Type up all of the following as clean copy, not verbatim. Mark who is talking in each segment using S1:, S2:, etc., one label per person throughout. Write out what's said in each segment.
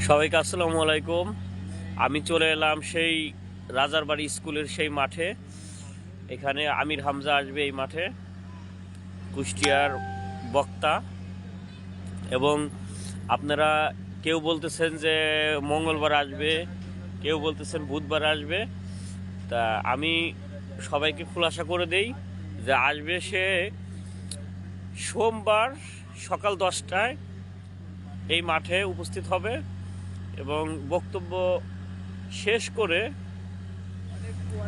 S1: সবাইকে আসসালামু আলাইকুম। আমি চলে এলাম সেই রাজারবাড়ি স্কুলের সেই মাঠে। এখানে আমির হামজা আসবে এই মাঠে, কুষ্টিয়ার বক্তা। এবং আপনারা কেউ বলতেছেন যে মঙ্গলবার আসবে, কেউ বলতেছেন বুধবার আসবে। তা আমি সবাইকে খুলাসা করে দেই যে আসবে সে সোমবার সকাল 10টায় এই মাঠে উপস্থিত হবে এবং বক্তব্য শেষ করে,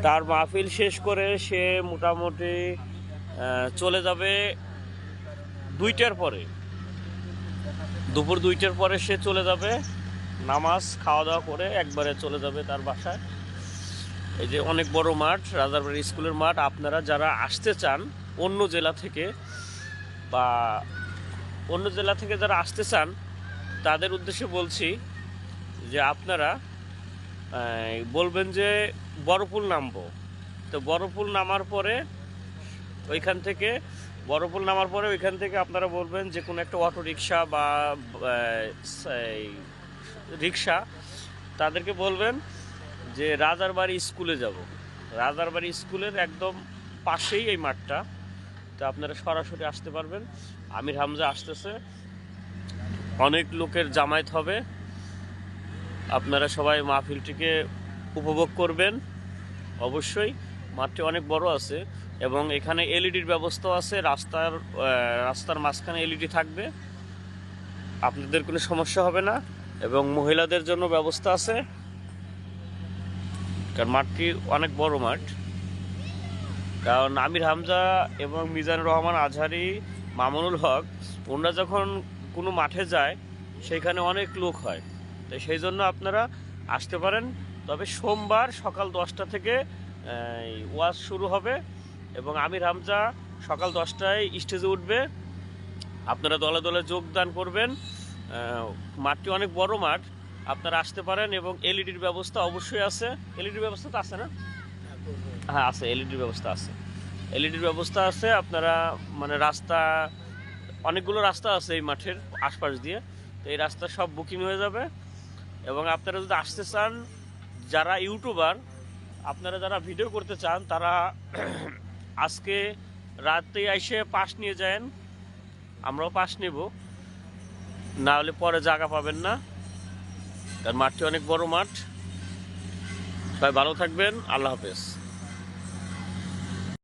S1: তার মাহফিল শেষ করে সে মোটামুটি চলে যাবে 2টার পরে, দুপুর 2টার পরে সে চলে যাবে, নামাজ খাওয়া দাওয়া করে একবারে চলে যাবে তার বাসায়। এই যে অনেক বড় মাঠ, রাজারবাড়ি স্কুলের মাঠ। আপনারা যারা আসতে চান অন্য জেলা থেকে বা অন্য জেলা থেকে যারা আসতে চান তাদের উদ্দেশ্যে বলছি যে আপনারা বলবেন যে বড়পুল নামবো। তো বড়পুল নামার পরে ওইখান থেকে আপনারা বলবেন যে কোনো একটা অটো রিক্সা বা রিক্সা, তাদেরকে বলবেন যে রাজারবাড়ি স্কুলে যাব। রাজারবাড়ি স্কুলের একদম পাশেই এই মাঠটা। তো আপনারা সরাসরি আসতে পারবেন। আমির হামজা আসতেছে, অনেক লোকের জামায়াত হবে। আপনারা সবাই মাহফিলটিকে উপভোগ করবেন। অবশ্যই মাঠটি অনেক বড় আছে এবং এখানে এলইডির ব্যবস্থাও আছে। রাস্তার মাঝখানে এলইডি থাকবে, আপনাদের কোনো সমস্যা হবে না। এবং মহিলাদের জন্য ব্যবস্থা আছে, কারণ মাঠটি অনেক বড় মাঠ। কারণ আমির হামজা এবং মিজানুর রহমান আজহারি, মামুনুল হক, ওনারা যখন কোনো মাঠে যায় সেখানে অনেক লোক হয়। তো সেই জন্য আপনারা আসতে পারেন। তবে সোমবার সকাল 10টা থেকে ওয়াজ শুরু হবে এবং আমির হামজা সকাল 10টায় স্টেজে উঠবে। আপনারা দলে দলে যোগদান করবেন। মাঠটি অনেক বড় মাঠ, আপনারা আসতে পারেন। এবং এলইডির ব্যবস্থা অবশ্যই আছে। এলইডির ব্যবস্থা তো আছে না? হ্যাঁ আছে, এলইডির ব্যবস্থা আছে। এলইডির ব্যবস্থা আছে। আপনারা মানে অনেকগুলো রাস্তা আছে এই মাঠের আশপাশ দিয়ে। তো এই রাস্তা সব বুকিং হয়ে যাবে। এবং আপনারা যদি আসতে চান, যারা ইউটিউবার, আপনারা যারা ভিডিও করতে চান, তারা আজকে রাতে এসে পাস নিয়ে যান। আমরাও পাস নেব, না হলে পরে জায়গা পাবেন না। কারণ মাঠটি অনেক বড় মাঠ। সবাই ভালো থাকবেন। আল্লাহ হাফেজ।